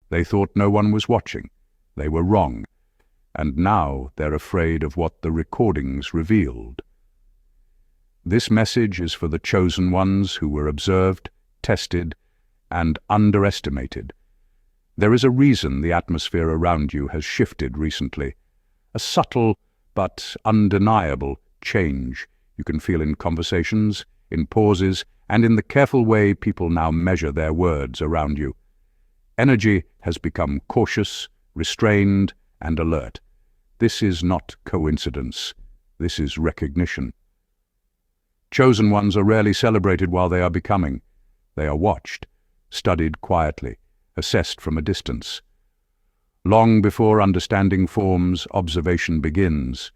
They thought no one was watching. They were wrong. And now they're afraid of what the recordings revealed. This message is for the chosen ones who were observed, tested, and underestimated. There is a reason the atmosphere around you has shifted recently. A subtle but undeniable change you can feel in conversations, in pauses, and in the careful way people now measure their words around you. Energy has become cautious, restrained, and alert. This is not coincidence. This is recognition. Chosen ones are rarely celebrated while they are becoming. They are watched, studied quietly, assessed from a distance. Long before understanding forms, observation begins.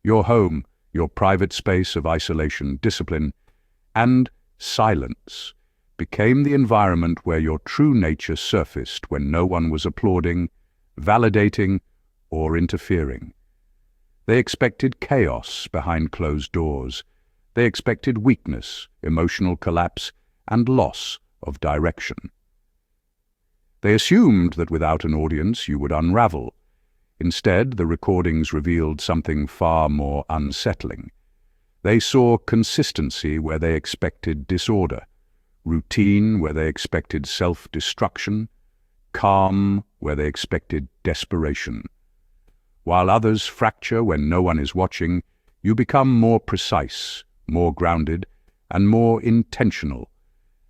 Your home, your private space of isolation, discipline, and silence became the environment where your true nature surfaced when no one was applauding, validating, or interfering. They expected chaos behind closed doors. They expected weakness, emotional collapse, and loss of direction. They assumed that without an audience you would unravel. Instead, the recordings revealed something far more unsettling. They saw consistency where they expected disorder, routine where they expected self-destruction, calm where they expected desperation. While others fracture when no one is watching, you become more precise, more grounded, and more intentional.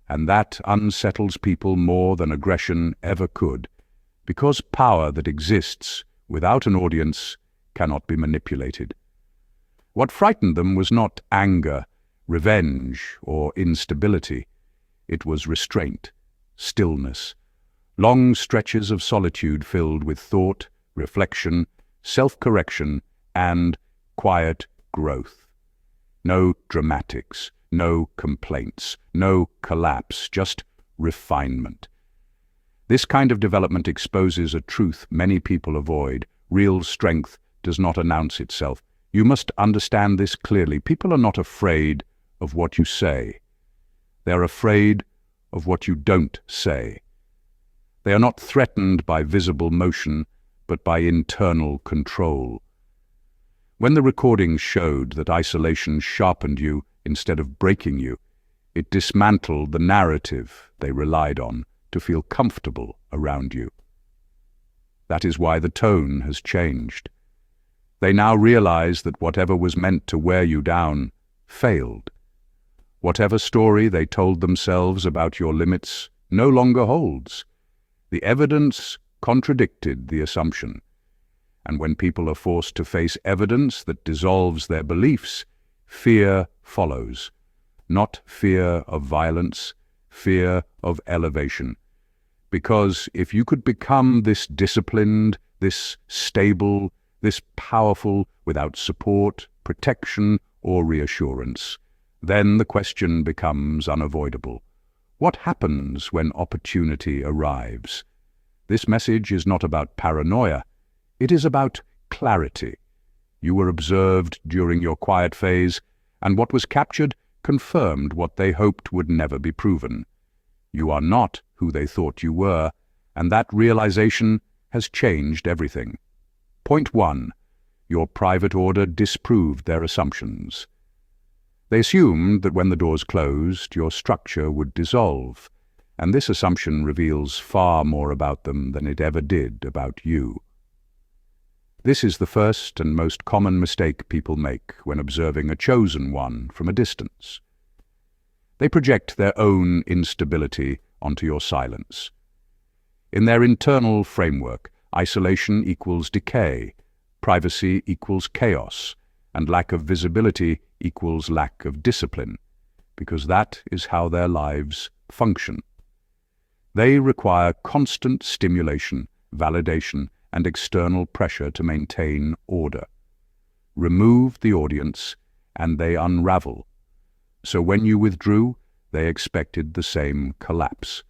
And that unsettles people more than aggression ever could, because power that exists without an audience cannot be manipulated. What frightened them was not anger, revenge, or instability. It was restraint, stillness, long stretches of solitude filled with thought, reflection, self-correction, and quiet growth. No dramatics, no complaints, no collapse, just refinement. This kind of development exposes a truth many people avoid. Real strength does not announce itself. You must understand this clearly. People are not afraid of what you say. They are afraid of what you don't say. They are not threatened by visible motion, but by internal control. When the recordings showed that isolation sharpened you instead of breaking you, it dismantled the narrative they relied on to feel comfortable around you. That is why the tone has changed. They now realize that whatever was meant to wear you down failed. Whatever story they told themselves about your limits no longer holds. The evidence contradicted the assumption. And when people are forced to face evidence that dissolves their beliefs, fear follows. Not fear of violence, fear of elevation. Because if you could become this disciplined, this stable, this powerful without support, protection, or reassurance, then the question becomes unavoidable. What happens when opportunity arrives? This message is not about paranoia. It is about clarity. You were observed during your quiet phase, and what was captured confirmed what they hoped would never be proven. You are not who they thought you were, and that realization has changed everything. Point 1. Your private order disproved their assumptions. They assumed that when the doors closed, your structure would dissolve, and this assumption reveals far more about them than it ever did about you. This is the first and most common mistake people make when observing a chosen one from a distance. They project their own instability onto your silence. In their internal framework, isolation equals decay, privacy equals chaos, and lack of visibility equals lack of discipline, because that is how their lives function. They require constant stimulation, validation, and external pressure to maintain order. Remove the audience, and they unravel. So when you withdrew, they expected the same collapse.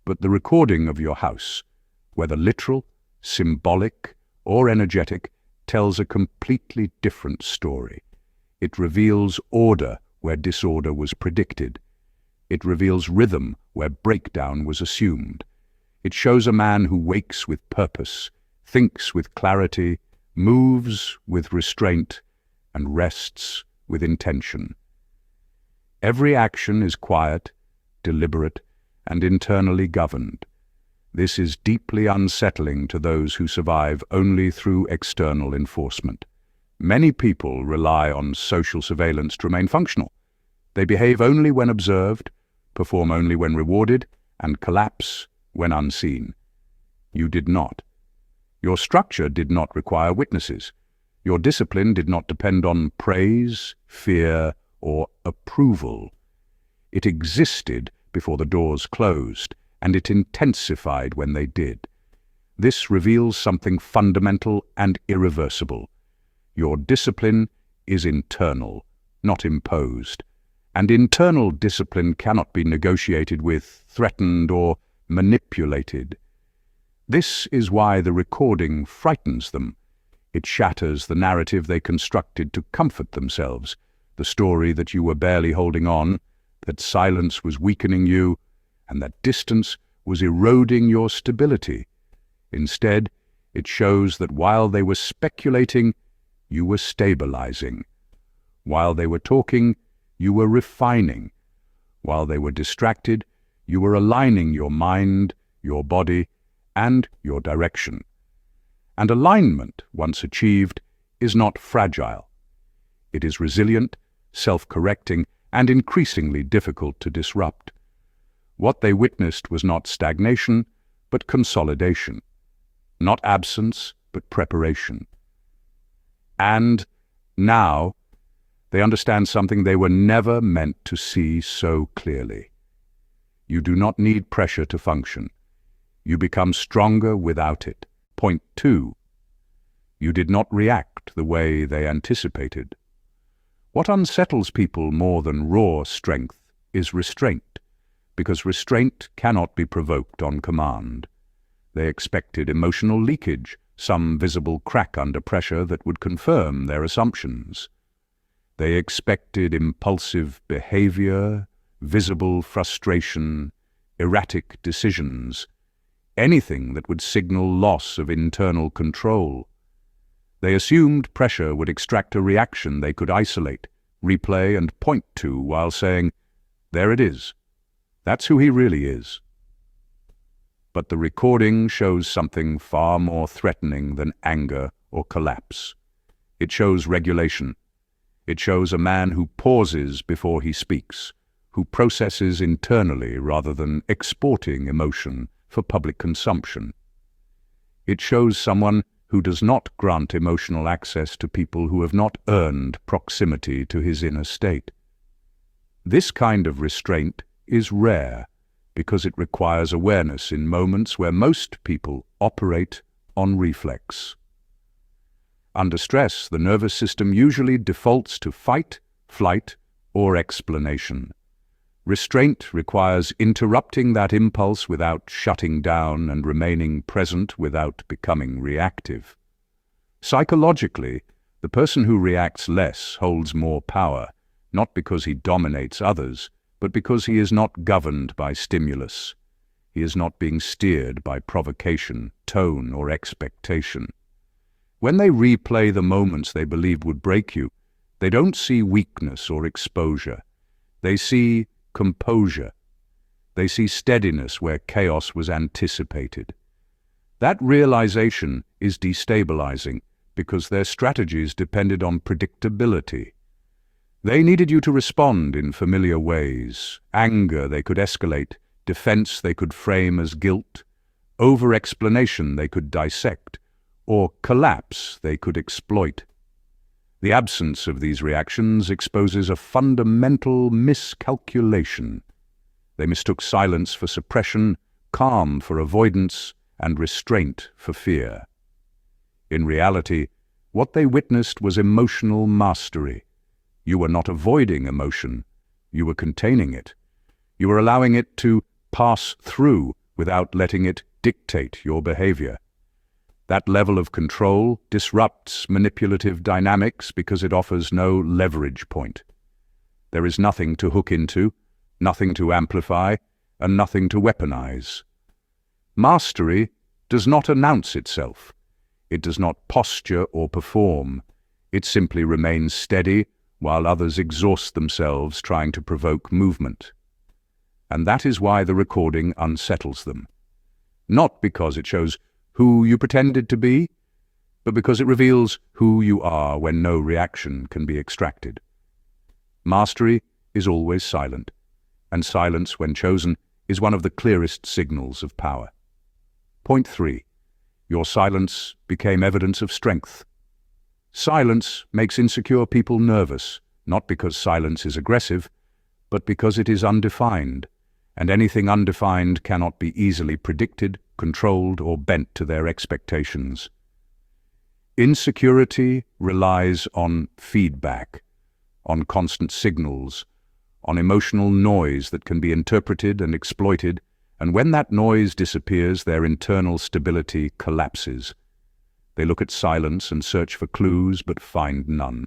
But the recording of your house, whether literal, symbolic, or energetic, tells a completely different story. It reveals order where disorder was predicted. It reveals rhythm where breakdown was assumed. It shows a man who wakes with purpose, thinks with clarity, moves with restraint, and rests with intention. Every action is quiet, deliberate, and internally governed. This is deeply unsettling to those who survive only through external enforcement. Many people rely on social surveillance to remain functional. They behave only when observed, perform only when rewarded, and collapse when unseen. You did not. Your structure did not require witnesses. Your discipline did not depend on praise, fear, or approval. It existed before the doors closed, and it intensified when they did. This reveals something fundamental and irreversible. Your discipline is internal, not imposed, and internal discipline cannot be negotiated with, threatened, or manipulated. This is why the recording frightens them. It shatters the narrative they constructed to comfort themselves, the story that you were barely holding on, that silence was weakening you, and that distance was eroding your stability. Instead, it shows that while they were speculating, you were stabilizing. While they were talking, you were refining. While they were distracted, you were aligning your mind, your body, and your direction. And alignment, once achieved, is not fragile. It is resilient, self-correcting, and increasingly difficult to disrupt. What they witnessed was not stagnation, but consolidation. Not absence, but preparation. And now, they understand something they were never meant to see so clearly. You do not need pressure to function. You become stronger without it. Point 2. You did not react the way they anticipated. What unsettles people more than raw strength is restraint, because restraint cannot be provoked on command. They expected emotional leakage, some visible crack under pressure that would confirm their assumptions. They expected impulsive behavior, visible frustration, erratic decisions, anything that would signal loss of internal control. They assumed pressure would extract a reaction they could isolate, replay, and point to while saying, "There it is. That's who he really is." But the recording shows something far more threatening than anger or collapse. It shows regulation. It shows a man who pauses before he speaks, who processes internally rather than exporting emotion for public consumption. It shows someone who does not grant emotional access to people who have not earned proximity to his inner state. This kind of restraint is rare because it requires awareness in moments where most people operate on reflex. Under stress, the nervous system usually defaults to fight, flight, or explanation. Restraint requires interrupting that impulse without shutting down and remaining present without becoming reactive. Psychologically, the person who reacts less holds more power, not because he dominates others, but because he is not governed by stimulus. He is not being steered by provocation, tone, or expectation. When they replay the moments they believed would break you, they don't see weakness or exposure. They see composure. They see steadiness where chaos was anticipated. That realization is destabilizing because their strategies depended on predictability. They needed you to respond in familiar ways. Anger they could escalate, defense they could frame as guilt, over-explanation they could dissect, or collapse they could exploit. The absence of these reactions exposes a fundamental miscalculation. They mistook silence for suppression, calm for avoidance, and restraint for fear. In reality, what they witnessed was emotional mastery. You were not avoiding emotion, you were containing it. You were allowing it to pass through without letting it dictate your behavior. That level of control disrupts manipulative dynamics because it offers no leverage point. There is nothing to hook into, nothing to amplify, and nothing to weaponize. Mastery does not announce itself. It does not posture or perform. It simply remains steady while others exhaust themselves trying to provoke movement. And that is why the recording unsettles them. Not because it shows who you pretended to be, but because it reveals who you are when no reaction can be extracted. Mastery is always silent, and silence, when chosen, is one of the clearest signals of power. Point 3. Your silence became evidence of strength. Silence makes insecure people nervous, not because silence is aggressive, but because it is undefined, and anything undefined cannot be easily predicted, controlled, or bent to their expectations. Insecurity relies on feedback, on constant signals, on emotional noise that can be interpreted and exploited, and when that noise disappears, their internal stability collapses. They look at silence and search for clues, but find none.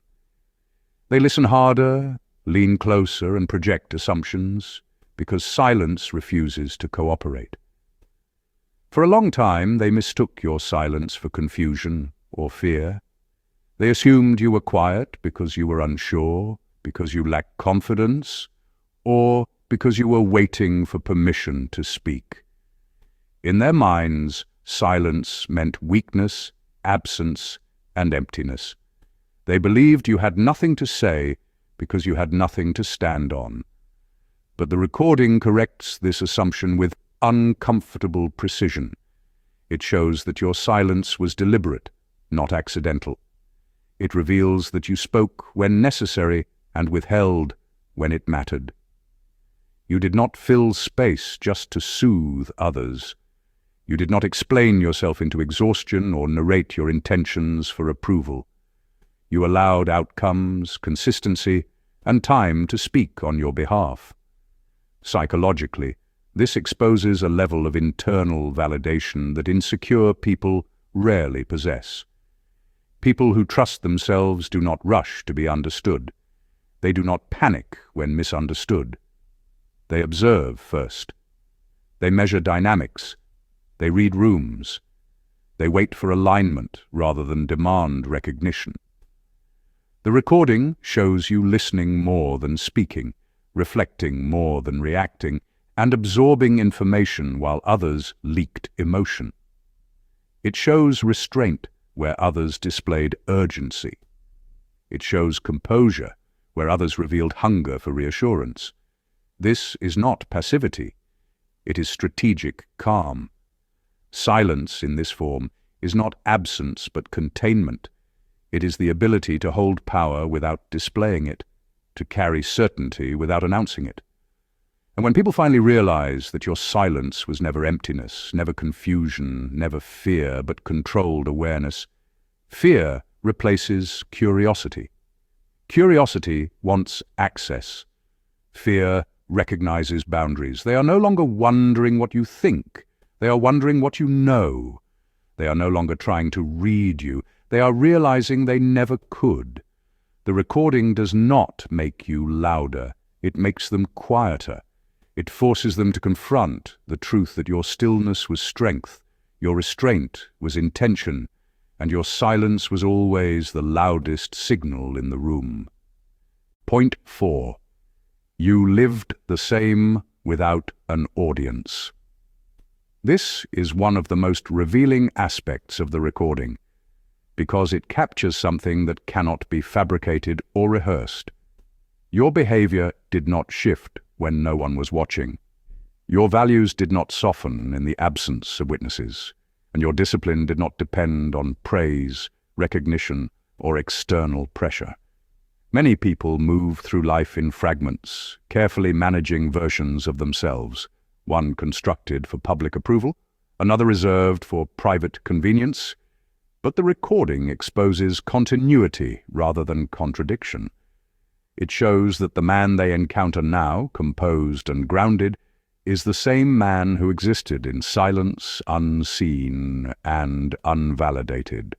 They listen harder, lean closer, and project assumptions, because silence refuses to cooperate. For a long time, they mistook your silence for confusion or fear. They assumed you were quiet because you were unsure, because you lacked confidence, or because you were waiting for permission to speak. In their minds, silence meant weakness, absence, and emptiness. They believed you had nothing to say because you had nothing to stand on. But the recording corrects this assumption with uncomfortable precision. It shows that your silence was deliberate, not accidental. It reveals that you spoke when necessary and withheld when it mattered. You did not fill space just to soothe others. You did not explain yourself into exhaustion or narrate your intentions for approval. You allowed outcomes, consistency, and time to speak on your behalf. Psychologically, this exposes a level of internal validation that insecure people rarely possess. People who trust themselves do not rush to be understood. They do not panic when misunderstood. They observe first. They measure dynamics. They read rooms. They wait for alignment rather than demand recognition. The recording shows you listening more than speaking, reflecting more than reacting, and absorbing information while others leaked emotion. It shows restraint where others displayed urgency. It shows composure where others revealed hunger for reassurance. This is not passivity. It is strategic calm. Silence in this form is not absence but containment. It is the ability to hold power without displaying it, to carry certainty without announcing it. And when people finally realize that your silence was never emptiness, never confusion, never fear, but controlled awareness, fear replaces curiosity. Curiosity wants access. Fear recognizes boundaries. They are no longer wondering what you think. They are wondering what you know. They are no longer trying to read you. They are realizing they never could. The recording does not make you louder. It makes them quieter. It forces them to confront the truth that your stillness was strength, your restraint was intention, and your silence was always the loudest signal in the room. Point 4. You lived the same without an audience. This is one of the most revealing aspects of the recording, because it captures something that cannot be fabricated or rehearsed. Your behavior did not shift when no one was watching. Your values did not soften in the absence of witnesses, and your discipline did not depend on praise, recognition, or external pressure. Many people move through life in fragments, carefully managing versions of themselves, one constructed for public approval, another reserved for private convenience. But the recording exposes continuity rather than contradiction. It shows that the man they encounter now, composed and grounded, is the same man who existed in silence, unseen, and unvalidated.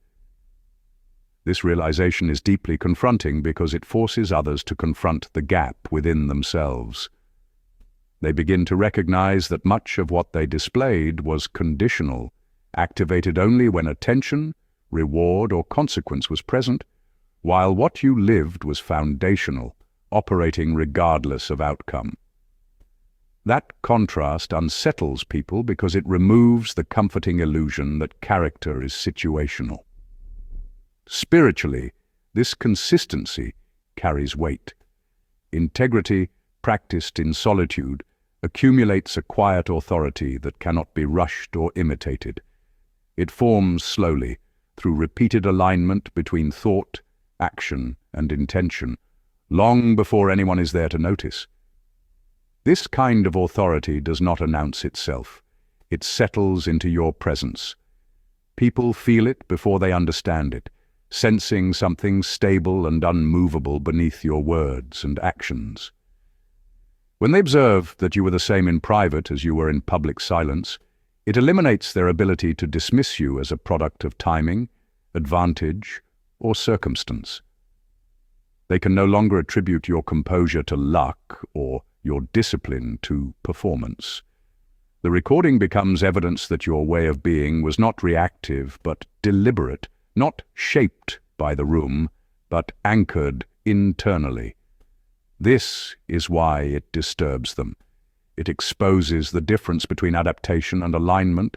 This realization is deeply confronting because it forces others to confront the gap within themselves. They begin to recognize that much of what they displayed was conditional, activated only when attention, reward, or consequence was present, while what you lived was foundational, operating regardless of outcome. That contrast unsettles people because it removes the comforting illusion that character is situational. Spiritually, this consistency carries weight. Integrity, practiced in solitude, accumulates a quiet authority that cannot be rushed or imitated. It forms slowly, through repeated alignment between thought, action, and intention, long before anyone is there to notice. This kind of authority does not announce itself. It settles into your presence. People feel it before they understand it, sensing something stable and unmovable beneath your words and actions. When they observe that you were the same in private as you were in public silence, it eliminates their ability to dismiss you as a product of timing, advantage, or circumstance. They can no longer attribute your composure to luck or your discipline to performance. The recording becomes evidence that your way of being was not reactive but deliberate, not shaped by the room, but anchored internally. This is why it disturbs them. It exposes the difference between adaptation and alignment.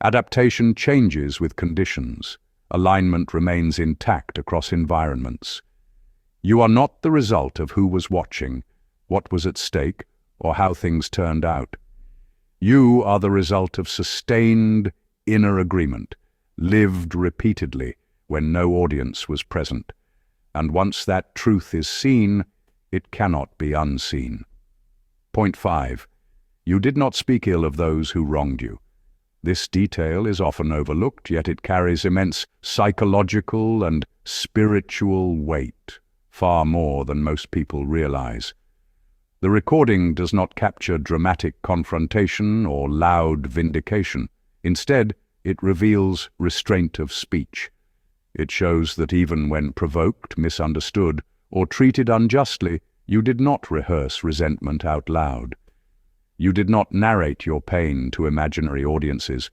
Adaptation changes with conditions. Alignment remains intact across environments. You are not the result of who was watching, what was at stake, or how things turned out. You are the result of sustained inner agreement, lived repeatedly when no audience was present. And once that truth is seen, it cannot be unseen. Point 5. You did not speak ill of those who wronged you. This detail is often overlooked, yet it carries immense psychological and spiritual weight, far more than most people realize. The recording does not capture dramatic confrontation or loud vindication. Instead, it reveals restraint of speech. It shows that even when provoked, misunderstood, or treated unjustly, you did not rehearse resentment out loud. You did not narrate your pain to imaginary audiences.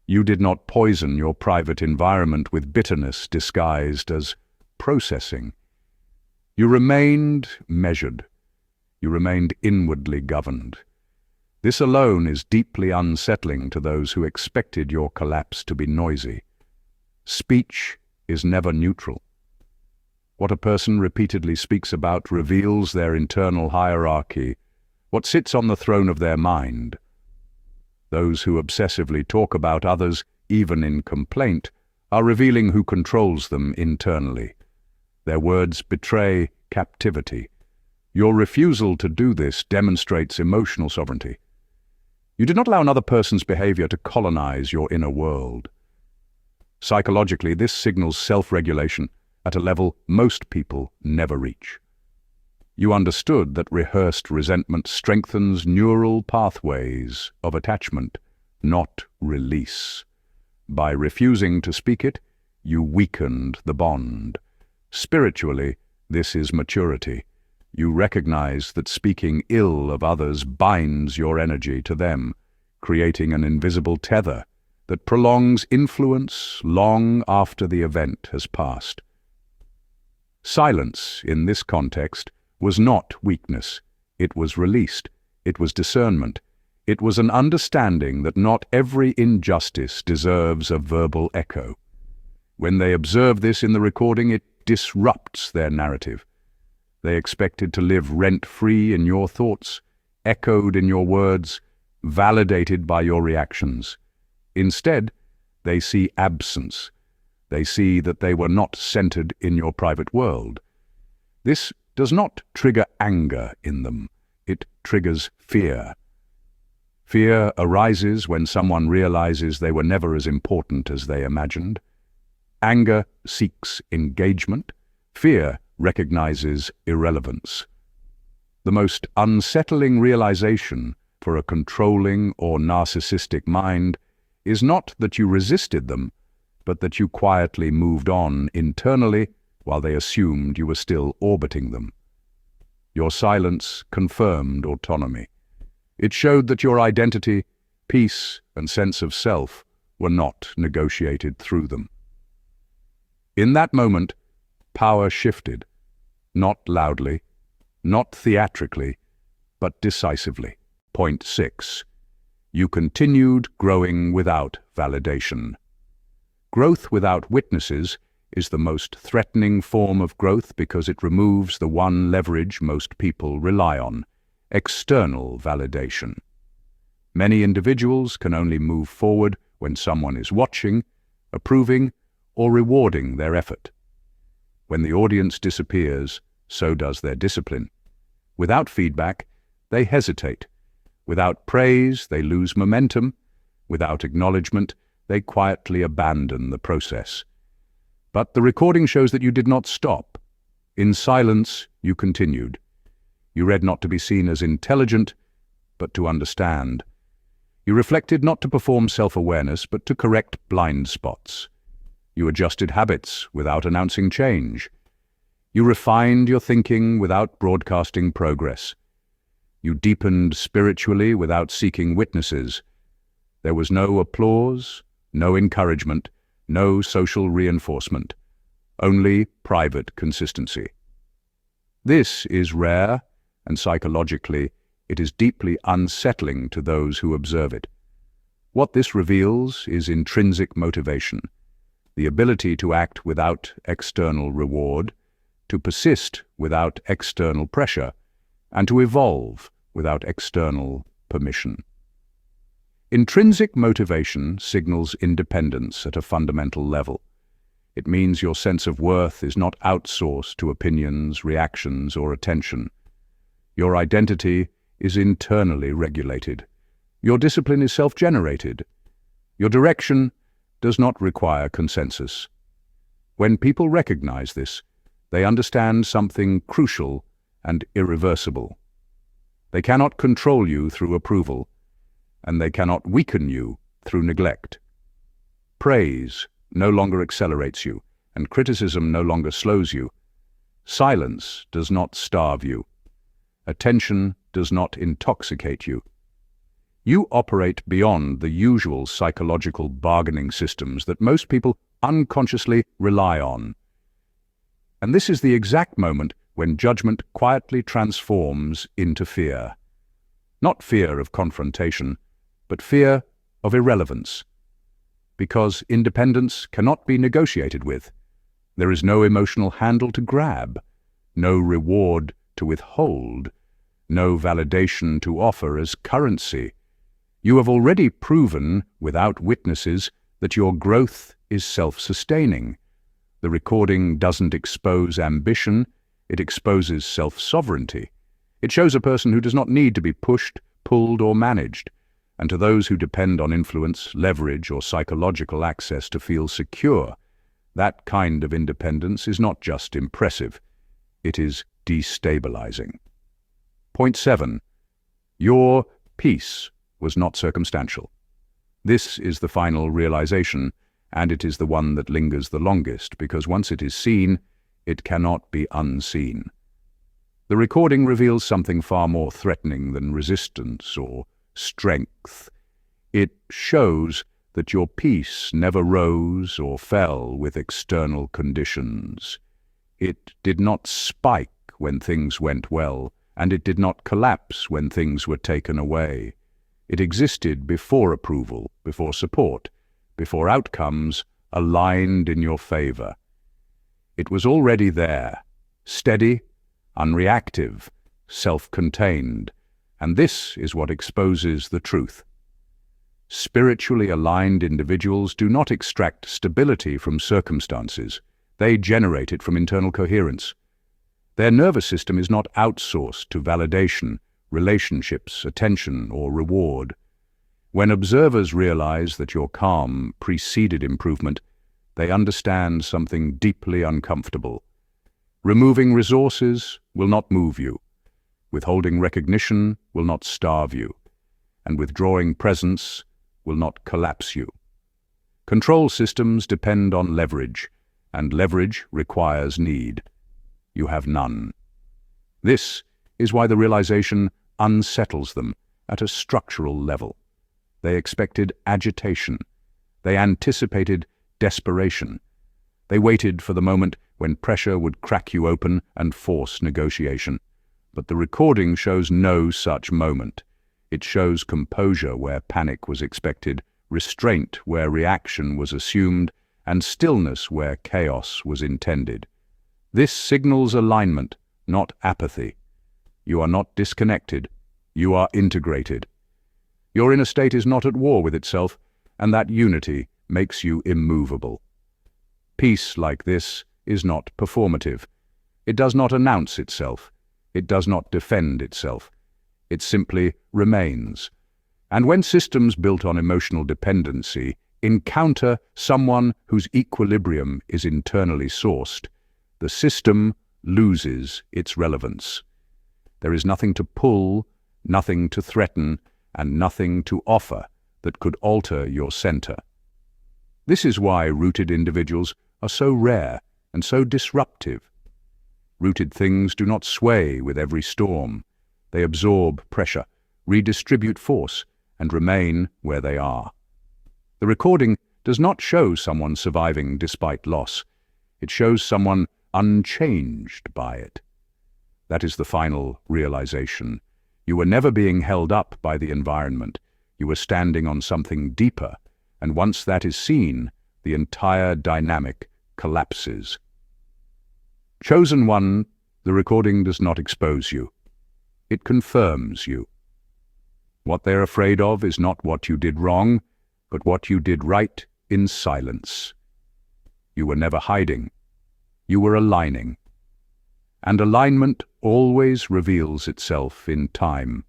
You did not poison your private environment with bitterness disguised as processing. You remained measured. You remained inwardly governed. This alone is deeply unsettling to those who expected your collapse to be noisy. Speech is never neutral. What a person repeatedly speaks about reveals their internal hierarchy, what sits on the throne of their mind. Those who obsessively talk about others, even in complaint, are revealing who controls them internally. Their words betray captivity. Your refusal to do this demonstrates emotional sovereignty. You did not allow another person's behavior to colonize your inner world. Psychologically, this signals self-regulation at a level most people never reach. You understood that rehearsed resentment strengthens neural pathways of attachment, not release. By refusing to speak it, you weakened the bond. Spiritually, this is maturity. You recognize that speaking ill of others binds your energy to them, creating an invisible tether that prolongs influence long after the event has passed. Silence, in this context, was not weakness. It was released. It was discernment. It was an understanding that not every injustice deserves a verbal echo. When they observe this in the recording, it disrupts their narrative. They expected to live rent-free in your thoughts, echoed in your words, validated by your reactions. Instead, they see absence. They see that they were not centered in your private world. This does not trigger anger in them. It triggers fear. Fear arises when someone realizes they were never as important as they imagined. Anger seeks engagement. Fear recognizes irrelevance. The most unsettling realization for a controlling or narcissistic mind is not that you resisted them, but that you quietly moved on internally while they assumed you were still orbiting them. Your silence confirmed autonomy. It showed that your identity, peace, and sense of self were not negotiated through them. In that moment, power shifted, not loudly, not theatrically, but decisively. Point 6. You continued growing without validation. Growth without witnesses is the most threatening form of growth because it removes the one leverage most people rely on: external validation. Many individuals can only move forward when someone is watching, approving, or rewarding their effort. When the audience disappears, so does their discipline. Without feedback, they hesitate. Without praise, they lose momentum. Without acknowledgement, they quietly abandon the process. But the recording shows that you did not stop. In silence, you continued. You read not to be seen as intelligent, but to understand. You reflected not to perform self-awareness, but to correct blind spots. You adjusted habits without announcing change. You refined your thinking without broadcasting progress. You deepened spiritually without seeking witnesses. There was no applause, no encouragement, no social reinforcement, only private consistency. This is rare, and psychologically, it is deeply unsettling to those who observe it. What this reveals is intrinsic motivation, the ability to act without external reward, to persist without external pressure, and to evolve without external permission. Intrinsic motivation signals independence at a fundamental level. It means your sense of worth is not outsourced to opinions, reactions, or attention. Your identity is internally regulated. Your discipline is self-generated. Your direction does not require consensus. When people recognize this, they understand something crucial and irreversible. They cannot control you through approval, and they cannot weaken you through neglect. Praise no longer accelerates you, and criticism no longer slows you. Silence does not starve you. Attention does not intoxicate you. You operate beyond the usual psychological bargaining systems that most people unconsciously rely on. And this is the exact moment when judgment quietly transforms into fear. Not fear of confrontation, but fear of irrelevance. Because independence cannot be negotiated with. There is no emotional handle to grab, no reward to withhold, no validation to offer as currency. You have already proven, without witnesses, that your growth is self-sustaining. The recording doesn't expose ambition, it exposes self-sovereignty. It shows a person who does not need to be pushed, pulled, or managed. And to those who depend on influence, leverage, or psychological access to feel secure, that kind of independence is not just impressive, it is destabilizing. Point 7. Your peace was not circumstantial. This is the final realization, and it is the one that lingers the longest, because once it is seen, it cannot be unseen. The recording reveals something far more threatening than resistance or strength. It shows that your peace never rose or fell with external conditions. It did not spike when things went well, and it did not collapse when things were taken away. It existed before approval, before support, before outcomes aligned in your favor. It was already there, steady, unreactive, self-contained, and this is what exposes the truth. Spiritually aligned individuals do not extract stability from circumstances. They generate it from internal coherence. Their nervous system is not outsourced to validation, relationships, attention, or reward. When observers realize that your calm preceded improvement, they understand something deeply uncomfortable. Removing resources will not move you. Withholding recognition will not starve you. And withdrawing presence will not collapse you. Control systems depend on leverage, and leverage requires need. You have none. This is why the realization unsettles them, at a structural level. They expected agitation. They anticipated desperation. They waited for the moment when pressure would crack you open and force negotiation. But the recording shows no such moment. It shows composure where panic was expected, restraint where reaction was assumed, and stillness where chaos was intended. This signals alignment, not apathy. You are not disconnected. You are integrated. Your inner state is not at war with itself, and that unity makes you immovable. Peace like this is not performative. It does not announce itself. It does not defend itself. It simply remains. And when systems built on emotional dependency encounter someone whose equilibrium is internally sourced, the system loses its relevance. There is nothing to pull, nothing to threaten, and nothing to offer that could alter your center. This is why rooted individuals are so rare and so disruptive. Rooted things do not sway with every storm. They absorb pressure, redistribute force, and remain where they are. The recording does not show someone surviving despite loss. It shows someone unchanged by it. That is the final realization. You were never being held up by the environment. You were standing on something deeper, and once that is seen, the entire dynamic collapses. Chosen one, the recording does not expose you. It confirms you. What they're afraid of is not what you did wrong, but what you did right in silence. You were never hiding. You were aligning. And alignment always reveals itself in time.